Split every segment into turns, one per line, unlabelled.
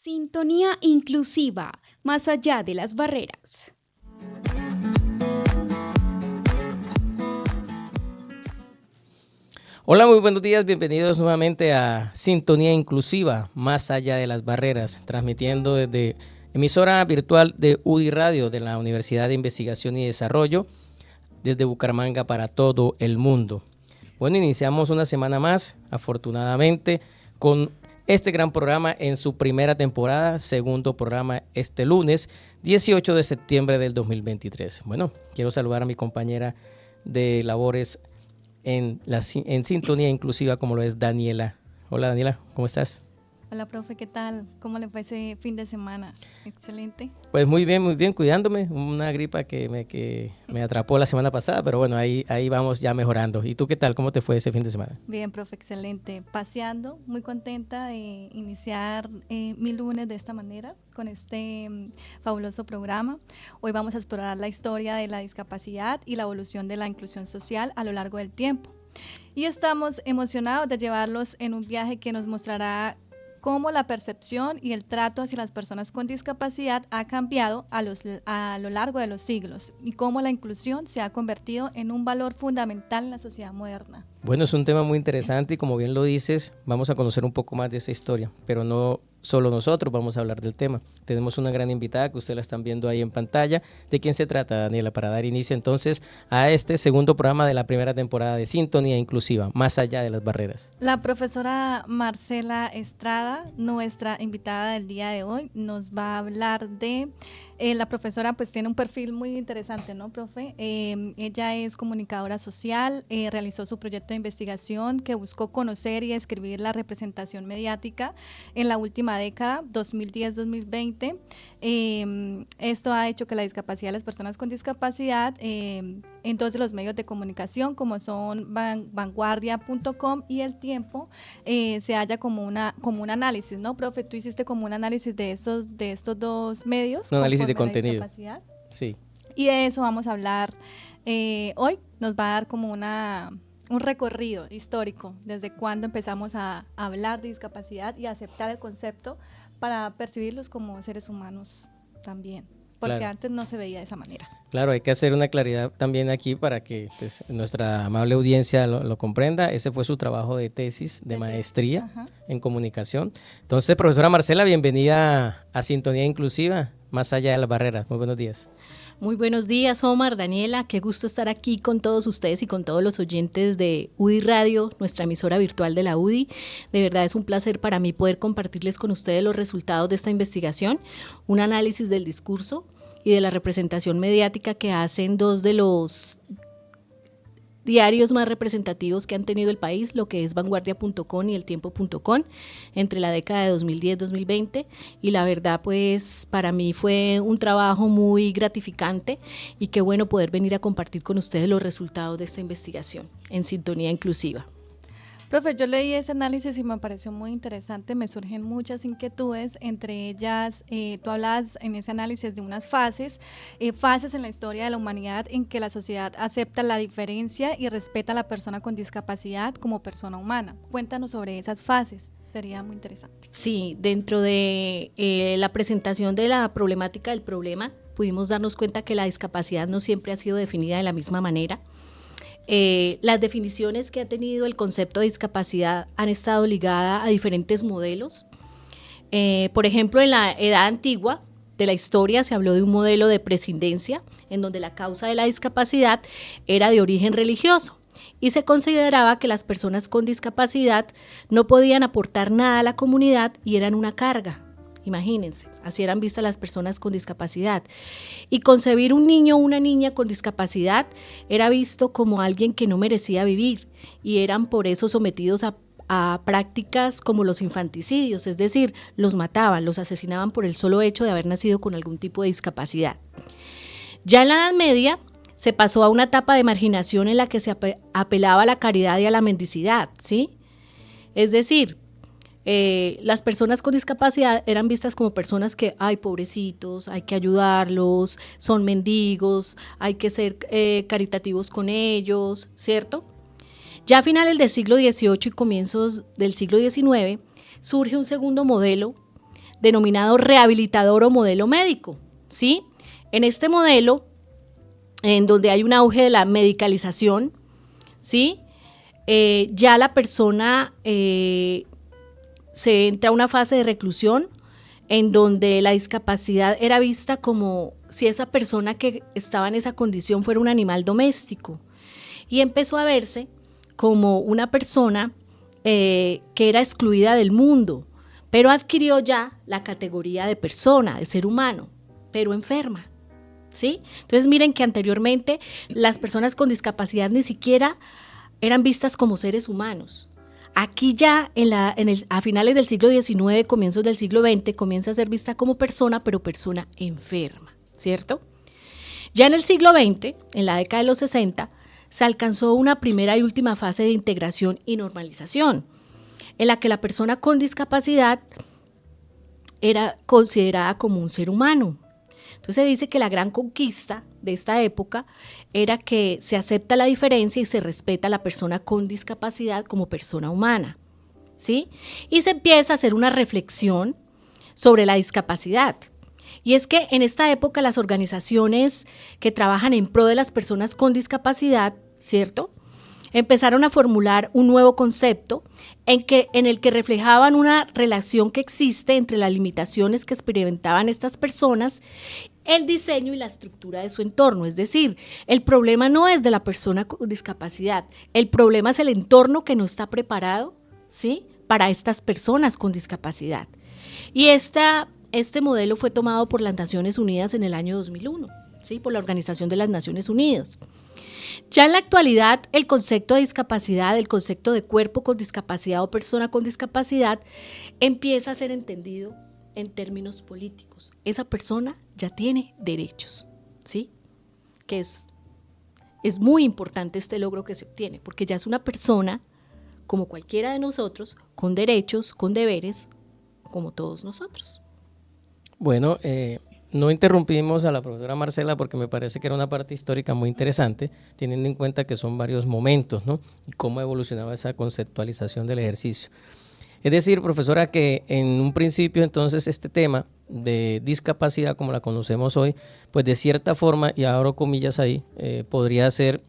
Sintonía inclusiva, más allá de las barreras.
Hola, muy buenos días, bienvenidos nuevamente a Sintonía Inclusiva, más allá de las barreras, transmitiendo desde emisora virtual de UDI Radio de la Universidad de Investigación y Desarrollo, desde Bucaramanga para todo el mundo. Bueno, iniciamos una semana más, afortunadamente, con este gran programa en su primera temporada, segundo programa este lunes, 18 de septiembre del 2023. Bueno, quiero saludar a mi compañera de labores en Sintonía Inclusiva, como lo es Daniela. Hola Daniela, ¿cómo estás?
Hola, profe, ¿qué tal? ¿Cómo le fue ese fin de semana? Excelente.
Pues muy bien, cuidándome. Una gripa que me atrapó la semana pasada, pero bueno, ahí vamos ya mejorando. ¿Y tú qué tal? ¿Cómo te fue ese fin de semana?
Bien, profe, excelente. Paseando, muy contenta de iniciar mi lunes de esta manera, con este fabuloso programa. Hoy vamos a explorar la historia de la discapacidad y la evolución de la inclusión social a lo largo del tiempo. Y estamos emocionados de llevarlos en un viaje que nos mostrará cómo la percepción y el trato hacia las personas con discapacidad ha cambiado a lo largo de los siglos y cómo la inclusión se ha convertido en un valor fundamental en la sociedad moderna.
Bueno, es un tema muy interesante y como bien lo dices, vamos a conocer un poco más de esa historia, pero no solo nosotros vamos a hablar del tema. Tenemos una gran invitada que ustedes la están viendo ahí en pantalla. ¿De quién se trata, Daniela? Para dar inicio entonces a este segundo programa de la primera temporada de Sintonía Inclusiva, más allá de las barreras.
La profesora Marcela Estrada, nuestra invitada del día de hoy, nos va a hablar de... la profesora pues tiene un perfil muy interesante, ¿no, profe? Ella es comunicadora social, realizó su proyecto de investigación que buscó conocer y describir la representación mediática en la última década, 2010-2020. Esto ha hecho que la discapacidad de las personas con discapacidad en dos de los medios de comunicación, como son vanguardia.com y El Tiempo, se haya como un análisis, ¿no, profe? Tú hiciste como un análisis de estos dos medios.
Un análisis de contenido. Sí.
Y de eso vamos a hablar hoy. Nos va a dar como un recorrido histórico desde cuándo empezamos a hablar de discapacidad y a aceptar el concepto para percibirlos como seres humanos también, porque claro, antes no se veía de esa manera.
Claro, hay que hacer una claridad también aquí para que pues, nuestra amable audiencia lo comprenda. Ese fue su trabajo de tesis, de maestría en comunicación. Entonces, profesora Marcela, bienvenida a Sintonía Inclusiva, más allá de las barreras. Muy buenos días.
Muy buenos días, Omar, Daniela, qué gusto estar aquí con todos ustedes y con todos los oyentes de UDI Radio, nuestra emisora virtual de la UDI. De verdad es un placer para mí poder compartirles con ustedes los resultados de esta investigación, un análisis del discurso y de la representación mediática que hacen dos de los diarios más representativos que han tenido el país, lo que es vanguardia.com y eltiempo.com, entre la década de 2010-2020, y la verdad pues para mí fue un trabajo muy gratificante y qué bueno poder venir a compartir con ustedes los resultados de esta investigación en Sintonía Inclusiva.
Profe, yo leí ese análisis y me pareció muy interesante, me surgen muchas inquietudes, entre ellas tú hablas en ese análisis de unas fases en la historia de la humanidad en que la sociedad acepta la diferencia y respeta a la persona con discapacidad como persona humana. Cuéntanos sobre esas fases, sería muy interesante.
Sí, dentro de la presentación de la problemática del problema, pudimos darnos cuenta que la discapacidad no siempre ha sido definida de la misma manera. Las definiciones que ha tenido el concepto de discapacidad han estado ligadas a diferentes modelos. Por ejemplo, en la edad antigua de la historia se habló de un modelo de prescindencia en donde la causa de la discapacidad era de origen religioso y se consideraba que las personas con discapacidad no podían aportar nada a la comunidad y eran una carga. Imagínense, así eran vistas las personas con discapacidad. Y concebir un niño o una niña con discapacidad era visto como alguien que no merecía vivir y eran por eso sometidos a prácticas como los infanticidios, es decir, los mataban, los asesinaban por el solo hecho de haber nacido con algún tipo de discapacidad. Ya en la Edad Media se pasó a una etapa de marginación en la que se apelaba a la caridad y a la mendicidad, ¿sí? Es decir, las personas con discapacidad eran vistas como personas que, ay, pobrecitos, hay que ayudarlos, son mendigos, hay que ser caritativos con ellos, ¿cierto? Ya a finales del siglo XVIII y comienzos del siglo XIX surge un segundo modelo denominado rehabilitador o modelo médico, ¿sí? En este modelo, en donde hay un auge de la medicalización, ¿sí? Ya la persona se entra a una fase de reclusión en donde la discapacidad era vista como si esa persona que estaba en esa condición fuera un animal doméstico, y empezó a verse como una persona que era excluida del mundo, pero adquirió ya la categoría de persona, de ser humano, pero enferma, ¿sí? Entonces miren que anteriormente las personas con discapacidad ni siquiera eran vistas como seres humanos. Aquí ya a finales del siglo XIX, comienzos del siglo XX, comienza a ser vista como persona, pero persona enferma, ¿cierto? Ya en el siglo XX, en la década de los 60, se alcanzó una primera y última fase de integración y normalización, en la que la persona con discapacidad era considerada como un ser humano. Entonces se dice que la gran conquista de esta época era que se acepta la diferencia y se respeta a la persona con discapacidad como persona humana, ¿sí? Y se empieza a hacer una reflexión sobre la discapacidad. Y es que en esta época las organizaciones que trabajan en pro de las personas con discapacidad, ¿cierto?, empezaron a formular un nuevo concepto en el que reflejaban una relación que existe entre las limitaciones que experimentaban estas personas, el diseño y la estructura de su entorno. Es decir, el problema no es de la persona con discapacidad, el problema es el entorno que no está preparado, ¿sí?, para estas personas con discapacidad. Y este modelo fue tomado por las Naciones Unidas en el año 2001, ¿sí?, por la Organización de las Naciones Unidas. Ya en la actualidad, el concepto de discapacidad, el concepto de cuerpo con discapacidad o persona con discapacidad, empieza a ser entendido en términos políticos. Esa persona ya tiene derechos, ¿sí? Que es muy importante este logro que se obtiene, porque ya es una persona como cualquiera de nosotros, con derechos, con deberes, como todos nosotros.
Bueno, no interrumpimos a la profesora Marcela porque me parece que era una parte histórica muy interesante, teniendo en cuenta que son varios momentos, ¿no?, y cómo ha evolucionado esa conceptualización del ejercicio. Es decir, profesora, que en un principio entonces este tema de discapacidad como la conocemos hoy, pues de cierta forma, y abro comillas ahí, podría ser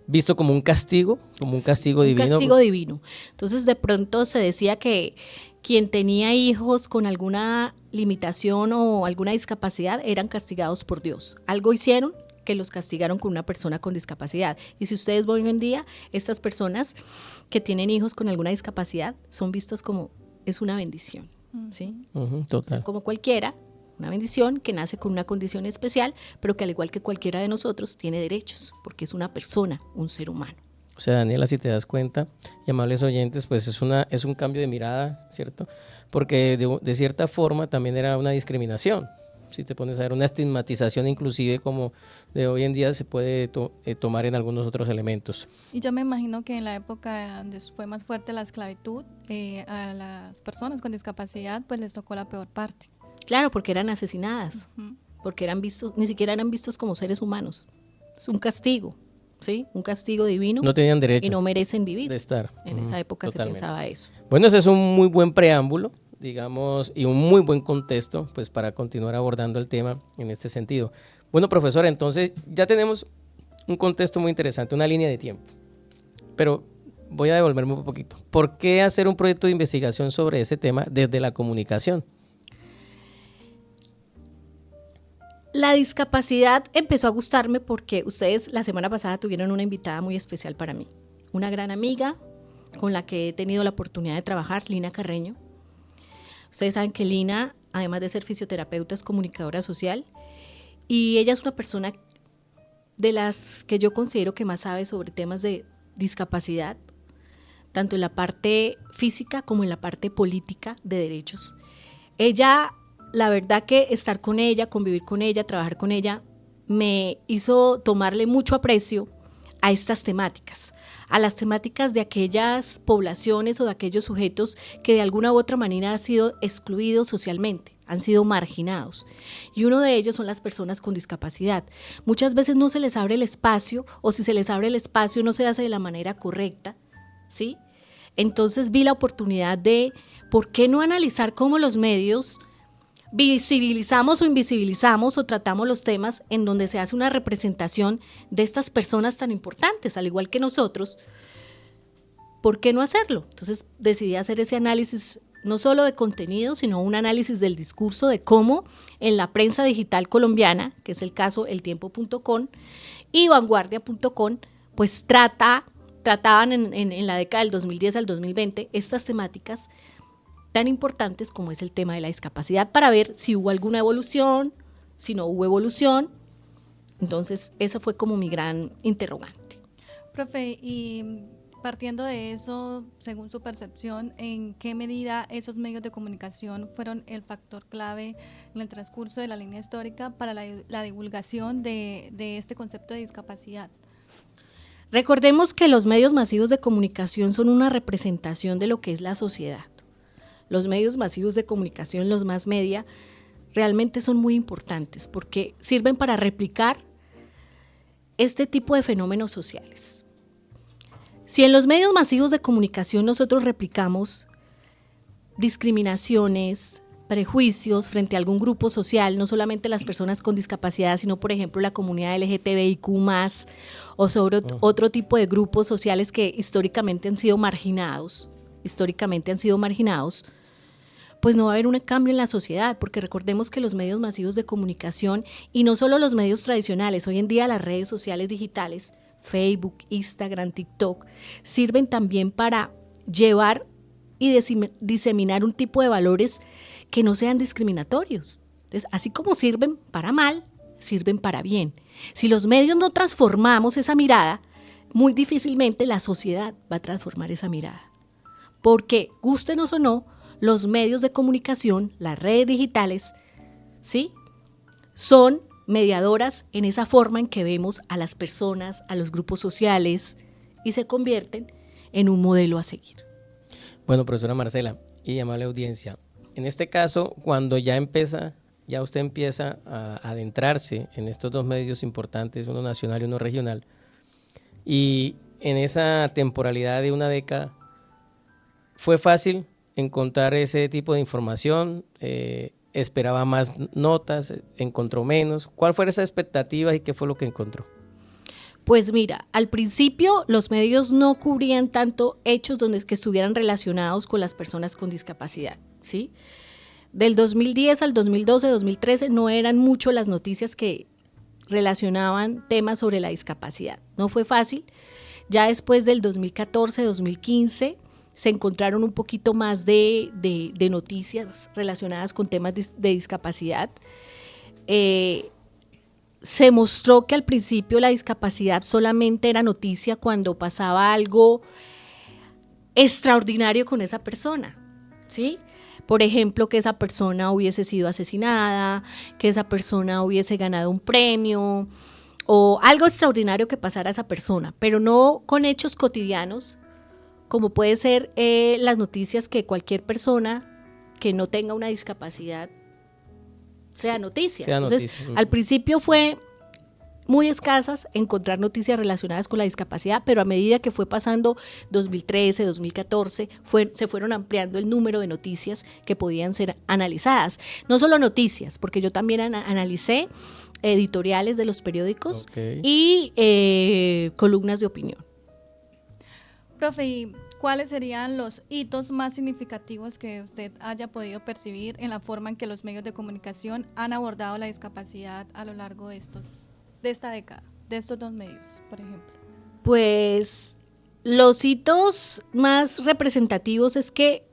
visto como un castigo divino.
Un castigo divino. Entonces de pronto se decía que quien tenía hijos con alguna limitación o alguna discapacidad eran castigados por Dios. Algo hicieron que los castigaron con una persona con discapacidad. Y si ustedes ven hoy en día, estas personas que tienen hijos con alguna discapacidad son vistos como es una bendición, ¿sí?
Total.
O sea, como cualquiera, una bendición que nace con una condición especial, pero que al igual que cualquiera de nosotros tiene derechos, porque es una persona, un ser humano.
O sea, Daniela, si te das cuenta, y amables oyentes, pues es un cambio de mirada, ¿cierto? Porque de cierta forma también era una discriminación. Si te pones a ver, una estigmatización inclusive como de hoy en día se puede tomar en algunos otros elementos.
Y yo me imagino que en la época donde fue más fuerte la esclavitud, a las personas con discapacidad pues les tocó la peor parte.
Claro, porque eran asesinadas, porque ni siquiera eran vistos como seres humanos. Es un castigo, ¿sí? Un castigo divino.
No tenían derecho.
Y no merecen vivir.
De estar.
En esa época
Totalmente.
se pensaba eso.
Bueno, ese es un muy buen preámbulo, digamos, y un muy buen contexto, pues para continuar abordando el tema en este sentido. Bueno, profesora, entonces ya tenemos un contexto muy interesante, una línea de tiempo, pero voy a devolverme un poquito. ¿Por qué hacer un proyecto de investigación sobre ese tema desde la comunicación?
La discapacidad empezó a gustarme porque ustedes la semana pasada tuvieron una invitada muy especial para mí, una gran amiga con la que he tenido la oportunidad de trabajar, Lina Carreño. Ustedes saben que Lina, además de ser fisioterapeuta, es comunicadora social y ella es una persona de las que yo considero que más sabe sobre temas de discapacidad, tanto en la parte física como en la parte política de derechos. Ella, la verdad que estar con ella, convivir con ella, trabajar con ella, me hizo tomarle mucho aprecio a estas temáticas, a las temáticas de aquellas poblaciones o de aquellos sujetos que de alguna u otra manera han sido excluidos socialmente, han sido marginados. Y uno de ellos son las personas con discapacidad. Muchas veces no se les abre el espacio, o si se les abre el espacio no se hace de la manera correcta, ¿sí? Entonces vi la oportunidad de, ¿por qué no analizar cómo los medios visibilizamos o invisibilizamos o tratamos los temas en donde se hace una representación de estas personas tan importantes, al igual que nosotros? ¿Por qué no hacerlo? Entonces decidí hacer ese análisis no solo de contenido, sino un análisis del discurso de cómo en la prensa digital colombiana, que es el caso eltiempo.com y vanguardia.com, pues trataban en la década del 2010 al 2020 estas temáticas tan importantes como es el tema de la discapacidad, para ver si hubo alguna evolución, si no hubo evolución. Entonces, esa fue como mi gran interrogante.
Profe, y partiendo de eso, según su percepción, ¿en qué medida esos medios de comunicación fueron el factor clave en el transcurso de la línea histórica para la divulgación de este concepto de discapacidad?
Recordemos que los medios masivos de comunicación son una representación de lo que es la sociedad. Los medios masivos de comunicación, los mass media, realmente son muy importantes porque sirven para replicar este tipo de fenómenos sociales. Si en los medios masivos de comunicación nosotros replicamos discriminaciones, prejuicios frente a algún grupo social, no solamente las personas con discapacidad, sino por ejemplo la comunidad LGTBIQ+, o sobre otro tipo de grupos sociales que históricamente han sido marginados, pues no va a haber un cambio en la sociedad, porque recordemos que los medios masivos de comunicación, y no solo los medios tradicionales, hoy en día las redes sociales digitales, Facebook, Instagram, TikTok, sirven también para llevar y diseminar un tipo de valores que no sean discriminatorios. Entonces, así como sirven para mal, sirven para bien. Si los medios no transformamos esa mirada, muy difícilmente la sociedad va a transformar esa mirada. Porque, gústenos o no, los medios de comunicación, las redes digitales, ¿sí?, son mediadoras en esa forma en que vemos a las personas, a los grupos sociales, y se convierten en un modelo a seguir.
Bueno, profesora Marcela y amable audiencia, en este caso, cuando ya usted empieza a adentrarse en estos dos medios importantes, uno nacional y uno regional, y en esa temporalidad de una década, ¿fue fácil encontrar ese tipo de información? ¿Esperaba más notas? ¿Encontró menos? ¿Cuál fue esa expectativa y qué fue lo que encontró?
Pues mira, al principio los medios no cubrían tanto hechos que estuvieran relacionados con las personas con discapacidad, ¿sí? Del 2010 al 2012, 2013 no eran mucho las noticias que relacionaban temas sobre la discapacidad. No fue fácil. Ya después del 2014, 2015 se encontraron un poquito más de noticias relacionadas con temas de discapacidad. Se mostró que al principio la discapacidad solamente era noticia cuando pasaba algo extraordinario con esa persona, ¿sí? Por ejemplo, que esa persona hubiese sido asesinada, que esa persona hubiese ganado un premio o algo extraordinario que pasara a esa persona, pero no con hechos cotidianos, como puede ser las noticias que cualquier persona que no tenga una discapacidad sea noticia. Entonces, al principio fue muy escasas encontrar noticias relacionadas con la discapacidad, pero a medida que fue pasando 2013, 2014, se fueron ampliando el número de noticias que podían ser analizadas. No solo noticias, porque yo también analicé editoriales de los periódicos y columnas de opinión.
Profe, ¿y cuáles serían los hitos más significativos que usted haya podido percibir en la forma en que los medios de comunicación han abordado la discapacidad a lo largo de esta década, de estos dos medios, por ejemplo?
Pues los hitos más representativos es que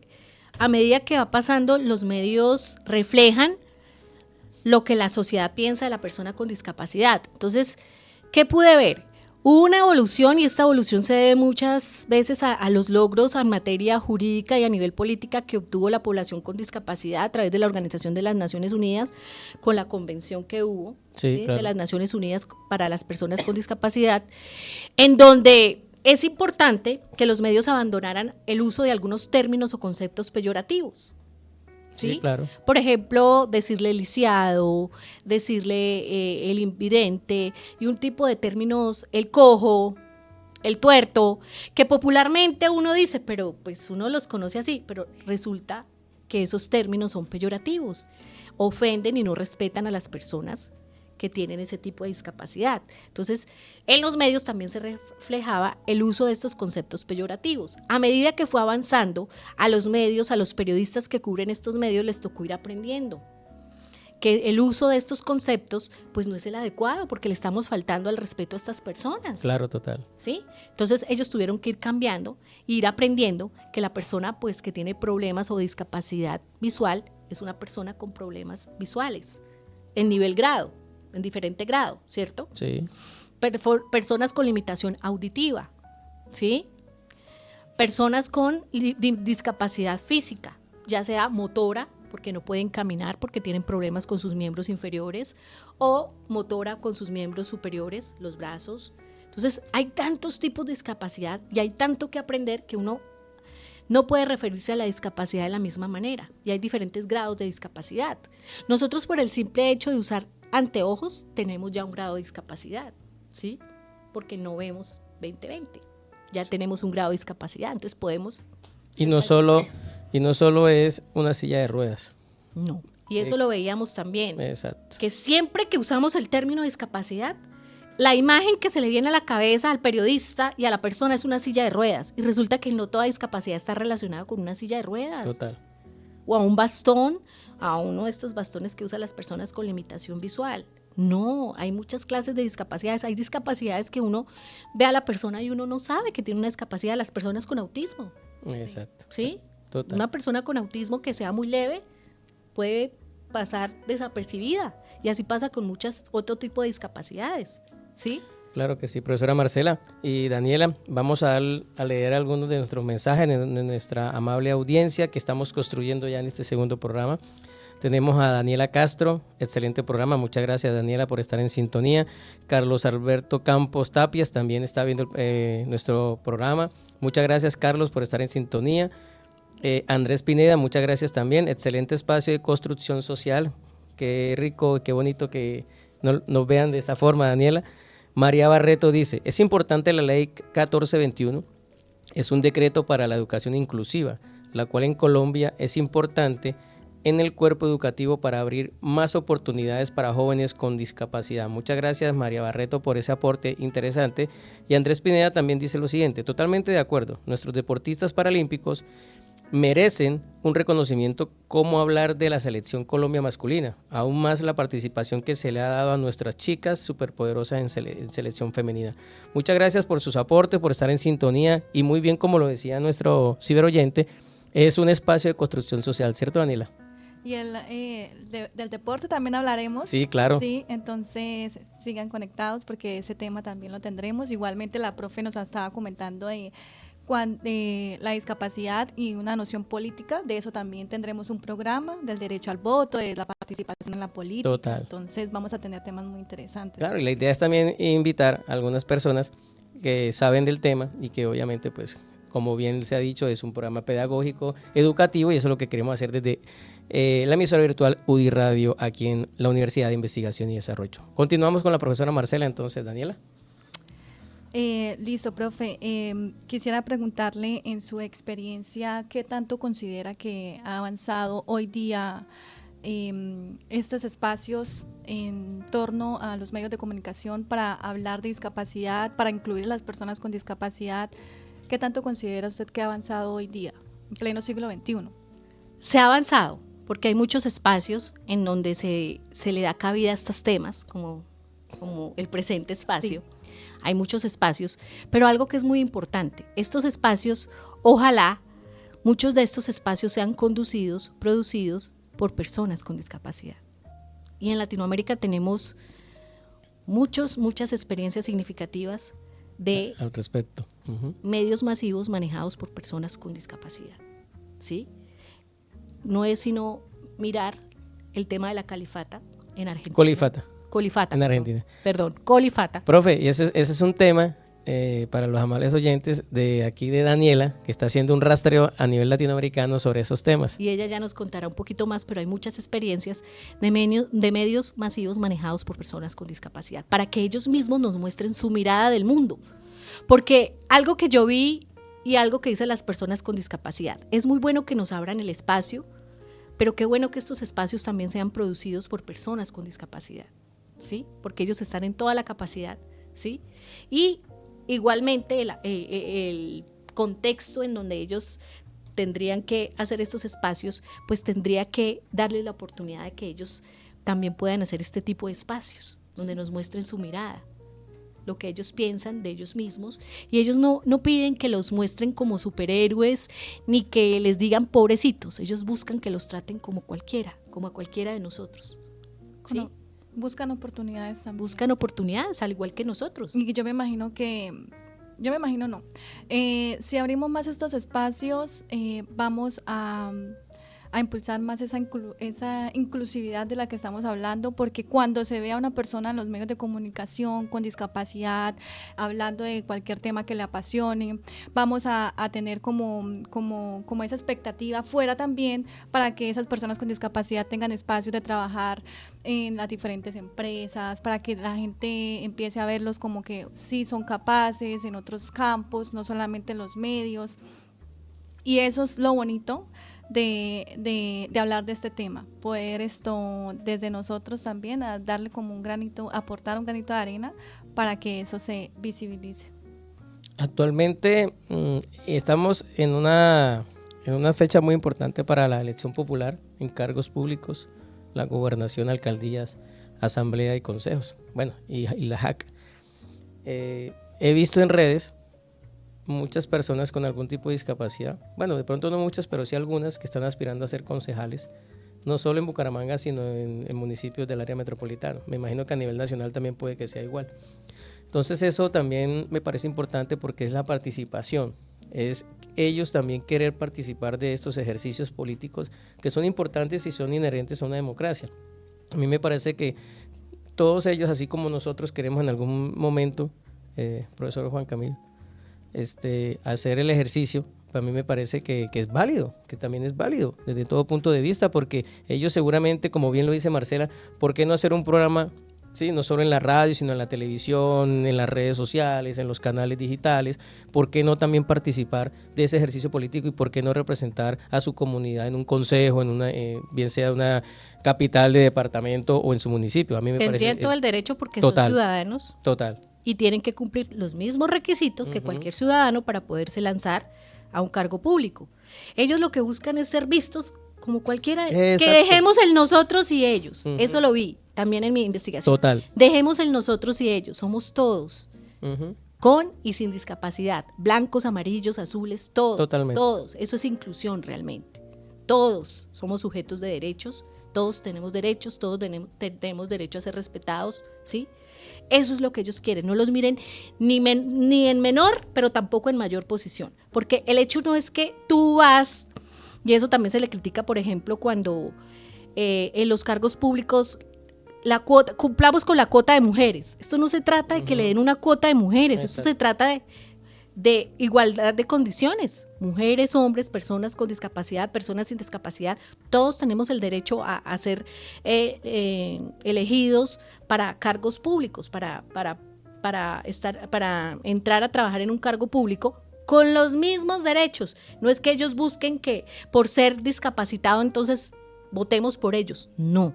a medida que va pasando, los medios reflejan lo que la sociedad piensa de la persona con discapacidad. Entonces, ¿qué pude ver? Hubo una evolución, y esta evolución se debe muchas veces a los logros en materia jurídica y a nivel política que obtuvo la población con discapacidad a través de la Organización de las Naciones Unidas, con la convención que hubo, ¿sí? Claro, de las Naciones Unidas para las personas con discapacidad, en donde es importante que los medios abandonaran el uso de algunos términos o conceptos peyorativos. ¿Sí? Claro. Por ejemplo, decirle lisiado, decirle el invidente y un tipo de términos, el cojo, el tuerto, que popularmente uno dice, pero pues uno los conoce así, pero resulta que esos términos son peyorativos, ofenden y no respetan a las personas que tienen ese tipo de discapacidad. Entonces, en los medios también se reflejaba el uso de estos conceptos peyorativos. A medida que fue avanzando, a los medios, a los periodistas que cubren estos medios, les tocó ir aprendiendo que el uso de estos conceptos pues no es el adecuado porque le estamos faltando al respeto a estas personas.
Claro, total.
¿Sí? Entonces ellos tuvieron que ir cambiando, ir aprendiendo que la persona pues que tiene problemas o discapacidad visual es una persona con problemas visuales en nivel grado, en diferente grado, ¿cierto?
Sí.
Personas con limitación auditiva, ¿sí? Personas con discapacidad física, ya sea motora, porque no pueden caminar porque tienen problemas con sus miembros inferiores, o motora con sus miembros superiores, los brazos. Entonces, hay tantos tipos de discapacidad y hay tanto que aprender que uno no puede referirse a la discapacidad de la misma manera, y hay diferentes grados de discapacidad. Nosotros, por el simple hecho de usar anteojos, tenemos ya un grado de discapacidad, ¿sí? Porque no vemos 20/20, ya tenemos un grado de discapacidad, entonces podemos...
Y no solo es una silla de ruedas.
No, y eso lo veíamos también.
Exacto.
Que siempre que usamos el término discapacidad, la imagen que se le viene a la cabeza al periodista y a la persona es una silla de ruedas. Y resulta que no toda discapacidad está relacionada con una silla de ruedas.
Total.
O a un bastón, a uno de estos bastones que usan las personas con limitación visual. No, hay muchas clases de discapacidades. Hay discapacidades que uno ve a la persona y uno no sabe que tiene una discapacidad. Las personas con autismo.
Exacto.
¿Sí?
Total.
Una persona con autismo que sea muy leve puede pasar desapercibida, y así pasa con muchas otro tipo de discapacidades, ¿sí?
Claro que sí, profesora Marcela y Daniela, vamos a leer algunos de nuestros mensajes de nuestra amable audiencia que estamos construyendo ya en este segundo programa. Tenemos a Daniela Castro, excelente programa, muchas gracias Daniela por estar en sintonía. Carlos Alberto Campos Tapias también está viendo nuestro programa, muchas gracias Carlos por estar en sintonía. Andrés Pineda, muchas gracias también, excelente espacio de construcción social, qué rico, qué bonito que nos vean de esa forma, Daniela. María Barreto dice, es importante la ley 1421, es un decreto para la educación inclusiva, la cual en Colombia es importante en el cuerpo educativo para abrir más oportunidades para jóvenes con discapacidad. Muchas gracias María Barreto por ese aporte interesante. Y Andrés Pineda también dice lo siguiente, totalmente de acuerdo, nuestros deportistas paralímpicos merecen un reconocimiento como hablar de la selección Colombia masculina, aún más la participación que se le ha dado a nuestras chicas superpoderosas en selección femenina. Muchas gracias por sus aportes, por estar en sintonía y muy bien, como lo decía nuestro ciberoyente, es un espacio de construcción social, ¿cierto Daniela?
Y del deporte también hablaremos.
Sí, claro.
Sí, entonces sigan conectados porque ese tema también lo tendremos. Igualmente la profe nos estaba comentando la discapacidad y una noción política, de eso también tendremos un programa, del derecho al voto, de la participación en la política.
Total.
Entonces vamos a tener temas muy interesantes.
Claro, y la idea es también invitar a algunas personas que saben del tema y que obviamente, pues, como bien se ha dicho, es un programa pedagógico, educativo, y eso es lo que queremos hacer desde la emisora virtual UDI Radio aquí en la Universidad de Investigación y Desarrollo. Continuamos con la profesora Marcela, entonces, Daniela.
Listo, profe. Quisiera preguntarle, en su experiencia, ¿qué tanto considera que ha avanzado hoy día estos espacios en torno a los medios de comunicación para hablar de discapacidad, para incluir a las personas con discapacidad? ¿Qué tanto considera usted que ha avanzado hoy día, en pleno siglo XXI?
Se ha avanzado, porque hay muchos espacios en donde se le da cabida a estos temas, como el presente espacio. Sí. Hay muchos espacios, pero algo que es muy importante, estos espacios, ojalá muchos de estos espacios sean conducidos, producidos por personas con discapacidad. Y en Latinoamérica tenemos muchas experiencias significativas de
al respecto.
Medios masivos manejados por personas con discapacidad, ¿sí? No es sino mirar el tema de la califata en Argentina. Colifata.
En Argentina.
Perdón, colifata.
Profe, y ese es un tema para los amables oyentes de aquí de Daniela, que está haciendo un rastreo a nivel latinoamericano sobre esos temas.
Y ella ya nos contará un poquito más, pero hay muchas experiencias de medios masivos manejados por personas con discapacidad, para que ellos mismos nos muestren su mirada del mundo. porque algo que yo vi y algo que dicen las personas con discapacidad, es muy bueno que nos abran el espacio, pero qué bueno que estos espacios también sean producidos por personas con discapacidad, ¿sí? Porque ellos están en toda la capacidad, ¿sí? Y igualmente el contexto en donde ellos tendrían que hacer estos espacios, pues tendría que darles la oportunidad de que ellos también puedan hacer este tipo de espacios, donde nos muestren su mirada, lo que ellos piensan de ellos mismos, y ellos no piden que los muestren como superhéroes, ni que les digan pobrecitos, ellos buscan que los traten como cualquiera, como a cualquiera de nosotros, ¿sí?
No, buscan oportunidades también.
Buscan oportunidades, al igual que nosotros.
Y yo me imagino no. Si abrimos más estos espacios, vamos a impulsar más esa inclusividad de la que estamos hablando, porque cuando se ve a una persona en los medios de comunicación con discapacidad, hablando de cualquier tema que le apasione, vamos a tener como esa expectativa fuera también para que esas personas con discapacidad tengan espacios de trabajar en las diferentes empresas, para que la gente empiece a verlos como que sí son capaces en otros campos, no solamente en los medios. Y eso es lo bonito de hablar de este tema, poder desde nosotros también darle como aportar un granito de arena para que eso se visibilice.
Actualmente estamos en una fecha muy importante para la elección popular en cargos públicos, la gobernación, alcaldías, asamblea y consejos, bueno, y la JAC. He visto en redes muchas personas con algún tipo de discapacidad, bueno, de pronto no muchas, pero sí algunas que están aspirando a ser concejales, no solo en Bucaramanga, sino en municipios del área metropolitana. Me imagino que a nivel nacional también puede que sea igual. Entonces eso también me parece importante porque es la participación, es ellos también querer participar de estos ejercicios políticos que son importantes y son inherentes a una democracia. A mí me parece que todos ellos, así como nosotros queremos en algún momento, profesor Juan Camilo, hacer el ejercicio, para mí me parece que es válido, que también es válido desde todo punto de vista, porque ellos seguramente, como bien lo dice Marcela, ¿por qué no hacer un programa, sí, no solo en la radio, sino en la televisión, en las redes sociales, en los canales digitales? ¿Por qué no también participar de ese ejercicio político y por qué no representar a su comunidad en un consejo, en una, bien sea una capital de departamento o en su municipio? A mí me
Tendrían
parece
todo el derecho porque
total,
son ciudadanos.
Total.
Y tienen que cumplir los mismos requisitos que cualquier ciudadano para poderse lanzar a un cargo público. Ellos lo que buscan es ser vistos como cualquiera,
Exacto.
Que dejemos el nosotros y ellos. Eso lo vi también en mi investigación.
Total.
Dejemos el nosotros y ellos, somos todos, con y sin discapacidad, blancos, amarillos, azules, todos.
Totalmente.
Todos, eso es inclusión realmente. Todos somos sujetos de derechos, todos tenemos derechos, todos tenemos derecho a ser respetados, ¿sí? Eso es lo que ellos quieren, no los miren ni en menor, pero tampoco en mayor posición, porque el hecho no es que tú vas, y eso también se le critica, por ejemplo, cuando en los cargos públicos cumplamos con la cuota de mujeres. Esto no se trata de que le den una cuota de mujeres, esto se trata de igualdad de condiciones. Mujeres, hombres, personas con discapacidad, personas sin discapacidad, todos tenemos el derecho a ser elegidos para cargos públicos, para entrar a trabajar en un cargo público con los mismos derechos. No es que ellos busquen que por ser discapacitado entonces votemos por ellos. No,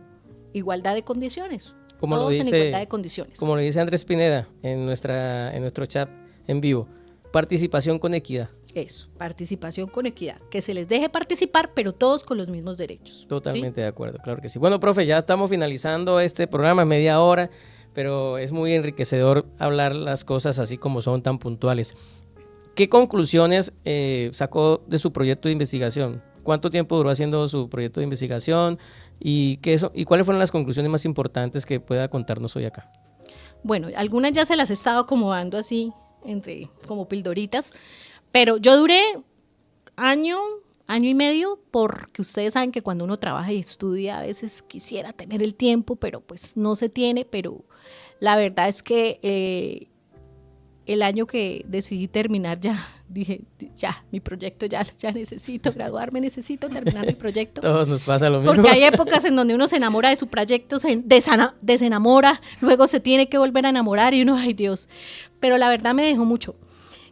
igualdad de condiciones.
Como
todos
lo dice,
en igualdad de condiciones.
Como lo dice Andrés Pineda en nuestro chat en vivo, participación con equidad.
Eso, participación con equidad, que se les deje participar, pero todos con los mismos derechos.
Totalmente
¿sí?
de acuerdo, claro que sí. Bueno, profe, ya estamos finalizando este programa, media hora, pero es muy enriquecedor hablar las cosas así como son, tan puntuales. ¿Qué conclusiones sacó de su proyecto de investigación? ¿Cuánto tiempo duró haciendo su proyecto de investigación? ¿Y cuáles fueron las conclusiones más importantes que pueda contarnos hoy acá?
Bueno, algunas ya se las he estado acomodando así, como pildoritas, pero yo duré año y medio, porque ustedes saben que cuando uno trabaja y estudia a veces quisiera tener el tiempo, pero pues no se tiene, pero la verdad es que el año que decidí terminar dije, mi proyecto ya necesito graduarme, necesito terminar mi proyecto.
Todos nos pasa lo mismo.
Porque hay épocas en donde uno se enamora de su proyecto, desenamora, luego se tiene que volver a enamorar y uno, ay Dios. pero la verdad me dejó mucho.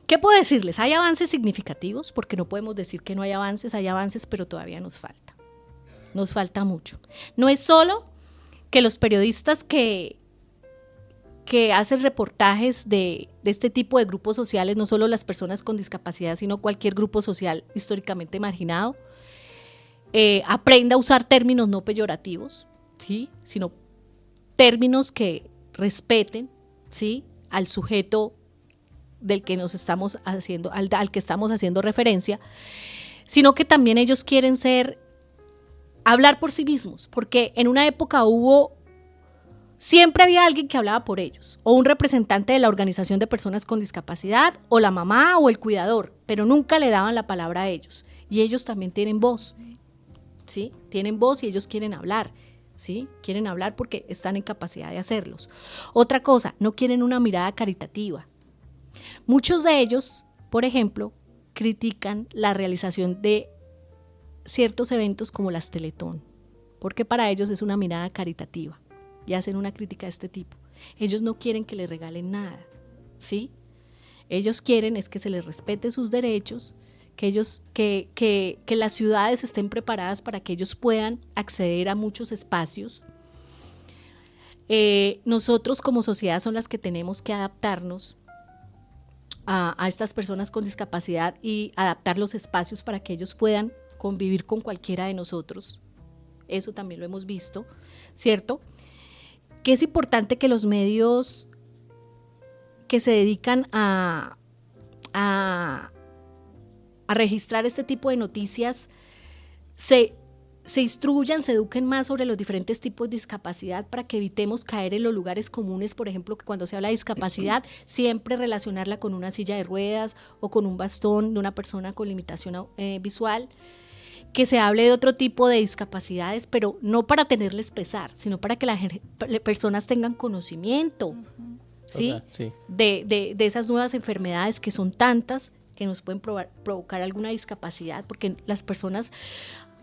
¿Qué puedo decirles? Hay avances significativos, porque no podemos decir que no hay avances, pero todavía nos falta mucho. No es solo que los periodistas que hacen reportajes de este tipo de grupos sociales, no solo las personas con discapacidad, sino cualquier grupo social históricamente marginado, aprenda a usar términos no peyorativos, ¿sí? Sino términos que respeten, ¿sí?, al sujeto del que nos estamos haciendo, al que estamos haciendo referencia, sino que también ellos quieren hablar por sí mismos, porque en una época siempre había alguien que hablaba por ellos, o un representante de la organización de personas con discapacidad, o la mamá o el cuidador, pero nunca le daban la palabra a ellos. Y ellos también tienen voz, ¿sí? Tienen voz y ellos quieren hablar, ¿sí? Quieren hablar porque están en capacidad de hacerlos. Otra cosa, no quieren una mirada caritativa. Muchos de ellos, por ejemplo, critican la realización de ciertos eventos como las Teletón, porque para ellos es una mirada caritativa y hacen una crítica de este tipo. Ellos no quieren que les regalen nada, ¿sí? Ellos quieren es que se les respete sus derechos, que las ciudades estén preparadas para que ellos puedan acceder a muchos espacios. Nosotros como sociedad son las que tenemos que adaptarnos a estas personas con discapacidad y adaptar los espacios para que ellos puedan convivir con cualquiera de nosotros. Eso también lo hemos visto, ¿cierto? Que es importante que los medios que se dedican a registrar este tipo de noticias se instruyan, se eduquen más sobre los diferentes tipos de discapacidad para que evitemos caer en los lugares comunes, por ejemplo, que cuando se habla de discapacidad, siempre relacionarla con una silla de ruedas o con un bastón de una persona con limitación visual, que se hable de otro tipo de discapacidades, pero no para tenerles pesar, sino para que las personas tengan conocimiento, ¿sí?
Okay, sí.
De esas nuevas enfermedades que son tantas que nos pueden provocar alguna discapacidad, porque las personas,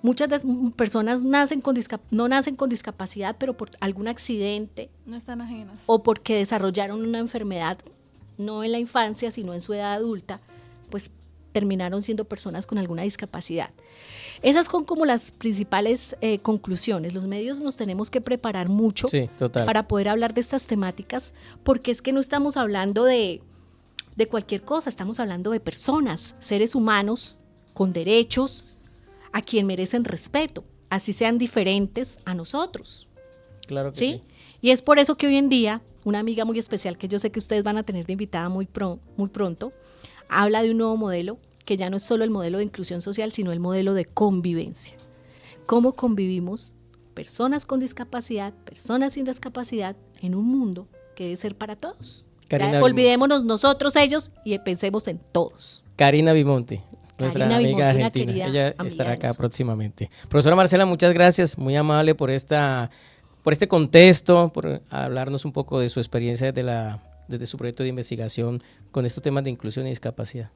muchas personas no nacen con discapacidad, pero por algún accidente
No están ajenas.
o porque desarrollaron una enfermedad no en la infancia, sino en su edad adulta, pues terminaron siendo personas con alguna discapacidad. Esas son como las principales conclusiones. Los medios nos tenemos que preparar mucho,
sí, total,
para poder hablar de estas temáticas, porque es que no estamos hablando de cualquier cosa, estamos hablando de personas, seres humanos con derechos, a quien merecen respeto, así sean diferentes a nosotros.
Claro que
¿sí?
sí.
Y es por eso que hoy en día, una amiga muy especial que yo sé que ustedes van a tener de invitada muy pronto, habla de un nuevo modelo, que ya no es solo el modelo de inclusión social, sino el modelo de convivencia. ¿Cómo convivimos personas con discapacidad, personas sin discapacidad, en un mundo que debe ser para todos? Olvidémonos nosotros, ellos, y pensemos en todos.
Karina Bimonti, nuestra amiga argentina, ella estará acá próximamente. Profesora Marcela, muchas gracias, muy amable por este contexto, por hablarnos un poco de su experiencia desde su proyecto de investigación con estos temas de inclusión y discapacidad.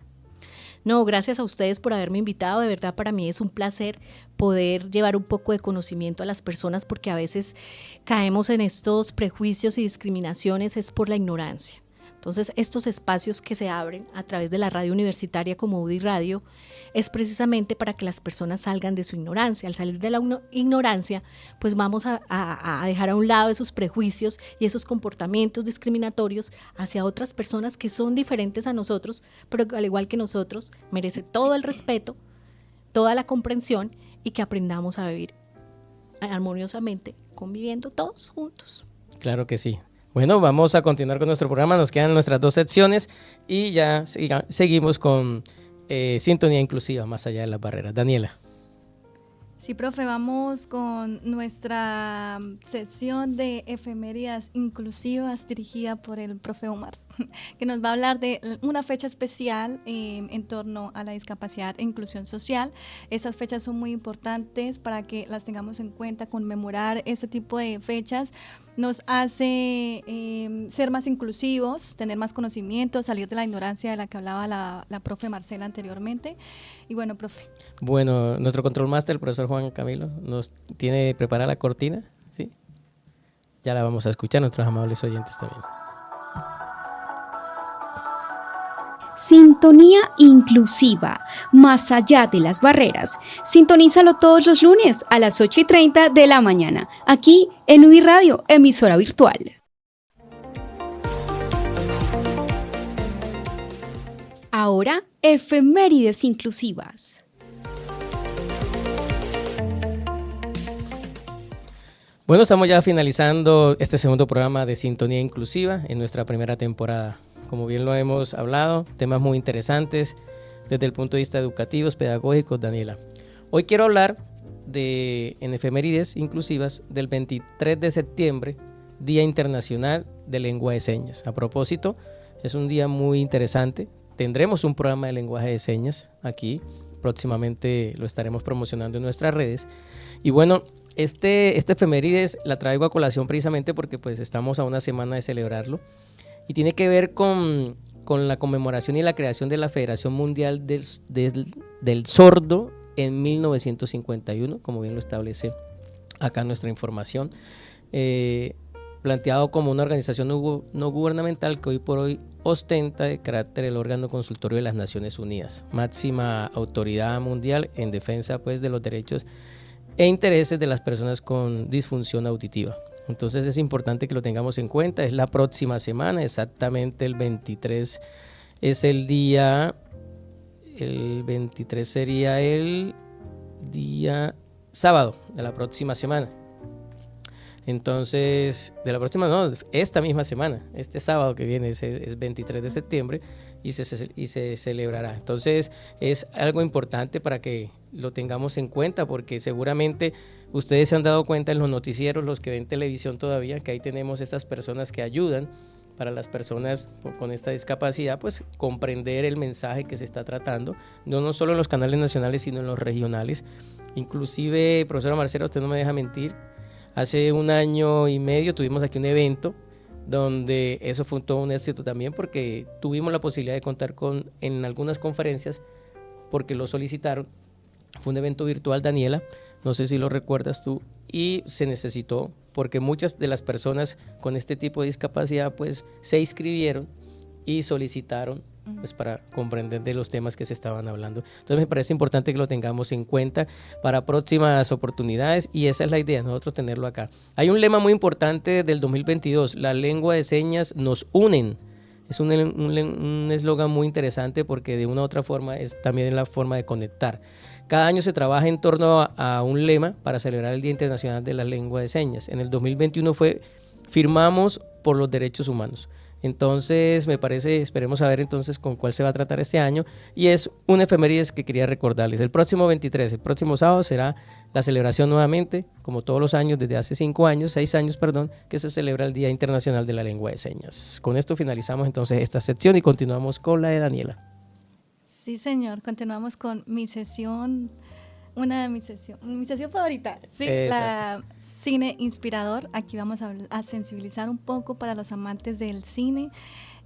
No, gracias a ustedes por haberme invitado, de verdad para mí es un placer poder llevar un poco de conocimiento a las personas, porque a veces caemos en estos prejuicios y discriminaciones es por la ignorancia. Entonces, estos espacios que se abren a través de la radio universitaria como UDI Radio es precisamente para que las personas salgan de su ignorancia. Al salir de la ignorancia, pues vamos a dejar a un lado esos prejuicios y esos comportamientos discriminatorios hacia otras personas que son diferentes a nosotros, pero al igual que nosotros, merece todo el respeto, toda la comprensión y que aprendamos a vivir armoniosamente, conviviendo todos juntos.
Claro que sí. Bueno, vamos a continuar con nuestro programa, nos quedan nuestras 2 secciones y ya seguimos con Sintonía Inclusiva, más allá de las barreras. Daniela.
Sí, profe, vamos con nuestra sección de efemérides inclusivas dirigida por el profe Omar, que nos va a hablar de una fecha especial en torno a la discapacidad e inclusión social. Estas fechas son muy importantes para que las tengamos en cuenta. Conmemorar este tipo de fechas nos hace ser más inclusivos, tener más conocimiento, salir de la ignorancia de la que hablaba la profe Marcela anteriormente. Y bueno, profe.
Bueno, nuestro control master, el profesor Juan Camilo, nos tiene preparada la cortina, ¿sí? Ya la vamos a escuchar, nuestros amables oyentes también.
Sintonía inclusiva, más allá de las barreras. Sintonízalo todos los lunes a las 8:30 de la mañana, aquí en UI Radio, emisora virtual. Ahora, efemérides inclusivas.
Bueno, estamos ya finalizando este segundo programa de Sintonía Inclusiva en nuestra primera temporada. Como bien lo hemos hablado, temas muy interesantes desde el punto de vista educativos, pedagógicos, Daniela. Hoy quiero hablar en efemérides inclusivas del 23 de septiembre, Día Internacional de Lengua de Señas. A propósito, es un día muy interesante. Tendremos un programa de lenguaje de señas aquí. Próximamente lo estaremos promocionando en nuestras redes. Y bueno, este efemérides la traigo a colación precisamente porque pues estamos a una semana de celebrarlo. Y tiene que ver con la conmemoración y la creación de la Federación Mundial del Sordo en 1951, como bien lo establece acá nuestra información, planteado como una organización no gubernamental que hoy por hoy ostenta de carácter el órgano consultorio de las Naciones Unidas, máxima autoridad mundial en defensa pues, de los derechos e intereses de las personas con disfunción auditiva. Entonces es importante que lo tengamos en cuenta. Es la próxima semana, exactamente el 23 es el día, el 23 sería el día sábado de la próxima semana. Entonces, de la próxima, no, esta misma semana, este sábado que viene es 23 de septiembre y se celebrará. Entonces es algo importante para que lo tengamos en cuenta porque seguramente ustedes se han dado cuenta en los noticieros, los que ven televisión todavía, que ahí tenemos estas personas que ayudan para las personas con esta discapacidad, pues comprender el mensaje que se está tratando, no solo en los canales nacionales, sino en los regionales. Inclusive, profesora Marcela, usted no me deja mentir, hace 1 año y medio tuvimos aquí un evento donde eso fue todo un éxito también porque tuvimos la posibilidad de contar en algunas conferencias porque lo solicitaron. Fue un evento virtual, Daniela, no sé si lo recuerdas tú, y se necesitó porque muchas de las personas con este tipo de discapacidad pues se inscribieron y solicitaron pues para comprender de los temas que se estaban hablando. Entonces me parece importante que lo tengamos en cuenta para próximas oportunidades y esa es la idea, nosotros tenerlo acá. Hay un lema muy importante del 2022, la lengua de señas nos unen. Es un eslogan muy interesante porque de una u otra forma es también la forma de conectar. Cada año se trabaja en torno a un lema para celebrar el Día Internacional de la Lengua de Señas. En el 2021 firmamos por los derechos humanos. Entonces me parece, esperemos a ver entonces con cuál se va a tratar este año y es un efemérides que quería recordarles. El próximo 23, el próximo sábado será la celebración nuevamente, como todos los años, desde hace 6 años, que se celebra el Día Internacional de la Lengua de Señas. Con esto finalizamos entonces esta sección y continuamos con la de Daniela.
Sí, señor, continuamos con mi sesión, mi sesión favorita, sí, la cine inspirador. Aquí vamos a sensibilizar un poco para los amantes del cine,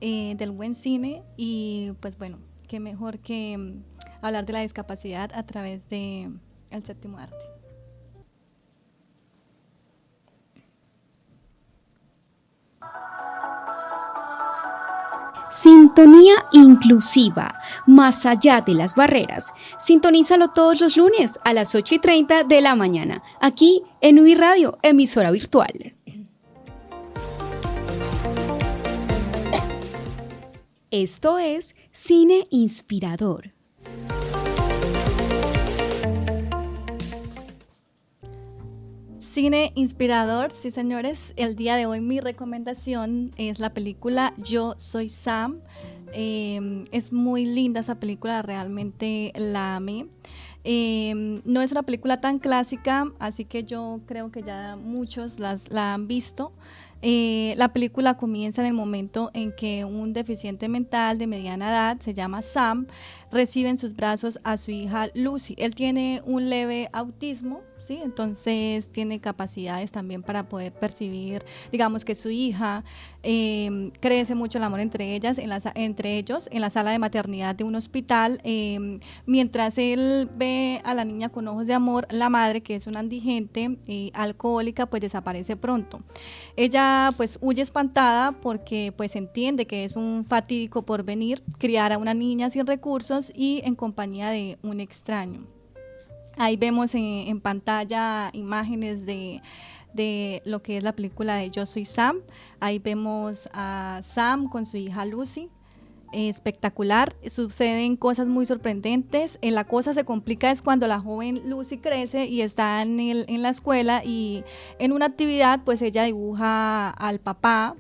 del buen cine y pues bueno, qué mejor que hablar de la discapacidad a través de el séptimo arte.
Sintonía inclusiva, más allá de las barreras. Sintonízalo todos los lunes a las 8:30 de la mañana, aquí en UI Radio, emisora virtual. Esto es Cine Inspirador.
Cine inspirador, sí señores, el día de hoy mi recomendación es la película Yo Soy Sam. Es muy linda esa película, realmente la amé. No es una película tan clásica, así que yo creo que ya muchos la han visto. La película comienza en el momento en que un deficiente mental de mediana edad, se llama Sam, recibe en sus brazos a su hija Lucy. Él tiene un leve autismo, ¿sí? Entonces tiene capacidades también para poder percibir, digamos que su hija, crece mucho el amor entre ellos en la sala de maternidad de un hospital, mientras él ve a la niña con ojos de amor, la madre, que es una indigente alcohólica, pues desaparece pronto. Ella pues huye espantada porque pues entiende que es un fatídico porvenir criar a una niña sin recursos y en compañía de un extraño. Ahí vemos en pantalla imágenes de lo que es la película de Yo Soy Sam. Ahí vemos a Sam con su hija Lucy. Espectacular, suceden cosas muy sorprendentes. La cosa se complica es cuando la joven Lucy crece y está en la escuela, y en una actividad pues ella dibuja al papá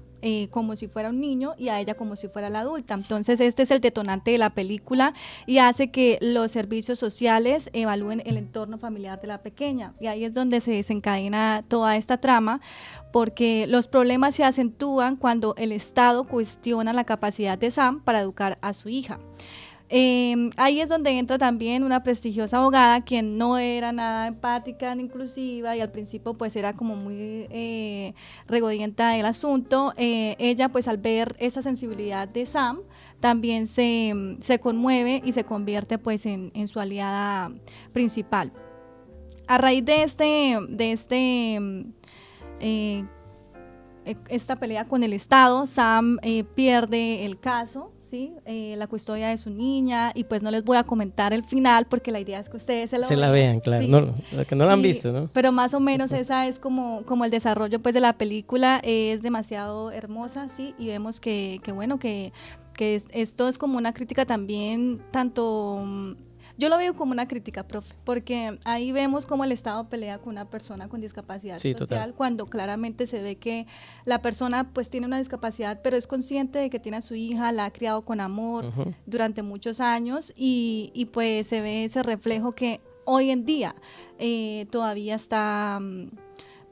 como si fuera un niño y a ella como si fuera la adulta. Entonces este es el detonante de la película y hace que los servicios sociales evalúen el entorno familiar de la pequeña, y ahí es donde se desencadena toda esta trama, porque los problemas se acentúan cuando el Estado cuestiona la capacidad de Sam para educar a su hija. Ahí es donde entra también una prestigiosa abogada quien no era nada empática ni inclusiva, y al principio pues era como muy regodienta del asunto. Ella pues al ver esa sensibilidad de Sam también se conmueve y se convierte pues en su aliada principal. A raíz de esta pelea con el Estado, Sam pierde el caso, ¿sí? La custodia de su niña, y pues no les voy a comentar el final porque la idea es que ustedes se la vean,
claro,
¿sí?
No, lo que no la han visto, ¿no?
Pero más o menos esa es como el desarrollo pues de la película. Es demasiado hermosa, sí, y vemos que bueno, que esto es como una crítica también, tanto yo lo veo como una crítica, profe, porque ahí vemos cómo el Estado pelea con una persona con discapacidad social, total, cuando claramente se ve que la persona pues tiene una discapacidad, pero es consciente de que tiene a su hija, la ha criado con amor durante muchos años, y pues se ve ese reflejo que hoy en día todavía está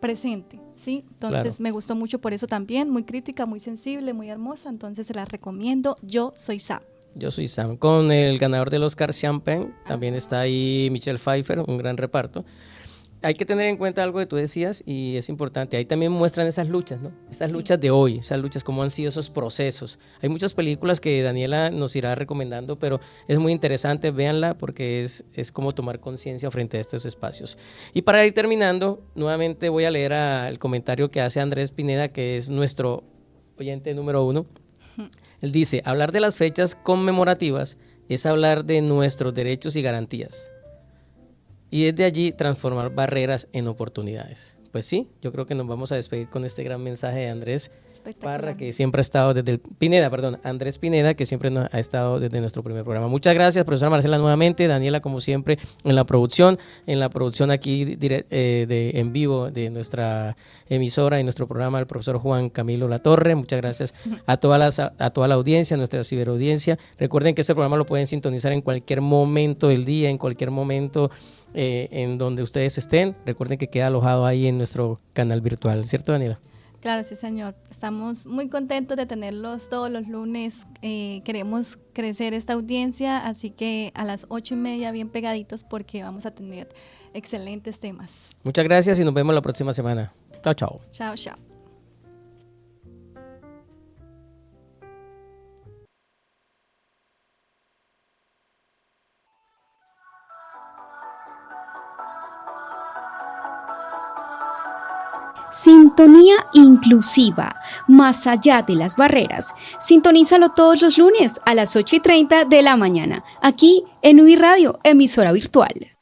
presente, ¿sí? Entonces claro, me gustó mucho por eso también, muy crítica, muy sensible, muy hermosa, entonces se la recomiendo. Yo Soy Sam.
Yo Soy Sam, con el ganador del Oscar, Sean Penn. También está ahí Michelle Pfeiffer, un gran reparto. Hay que tener en cuenta algo que tú decías y es importante. Ahí también muestran esas luchas, ¿no? Esas luchas de hoy, esas luchas, cómo han sido esos procesos. Hay muchas películas que Daniela nos irá recomendando, pero es muy interesante, véanla, porque es como tomar conciencia frente a estos espacios. Y para ir terminando, nuevamente voy a leer el comentario que hace Andrés Pineda, que es nuestro oyente número 1. Él dice: hablar de las fechas conmemorativas es hablar de nuestros derechos y garantías, y desde allí transformar barreras en oportunidades. Pues sí, yo creo que nos vamos a despedir con este gran mensaje de Andrés Parra, que siempre ha estado Andrés Pineda, que siempre ha estado desde nuestro primer programa. Muchas gracias, profesora Marcela, nuevamente. Daniela, como siempre, en la producción aquí en vivo de nuestra emisora y nuestro programa, el profesor Juan Camilo Latorre. Muchas gracias a toda la audiencia, a nuestra ciberaudiencia. Recuerden que este programa lo pueden sintonizar en cualquier momento del día, en cualquier momento en donde ustedes estén. Recuerden que queda alojado ahí en nuestro canal virtual, ¿cierto, Daniela?
Claro, sí, señor. Estamos muy contentos de tenerlos todos los lunes. Queremos crecer esta audiencia, así que a las 8:30 bien pegaditos, porque vamos a tener excelentes temas.
Muchas gracias y nos vemos la próxima semana. Chao, chao.
Chao, chao.
Sintonía inclusiva, más allá de las barreras. Sintonízalo todos los lunes a las 8:30 de la mañana, aquí en UI Radio, emisora virtual.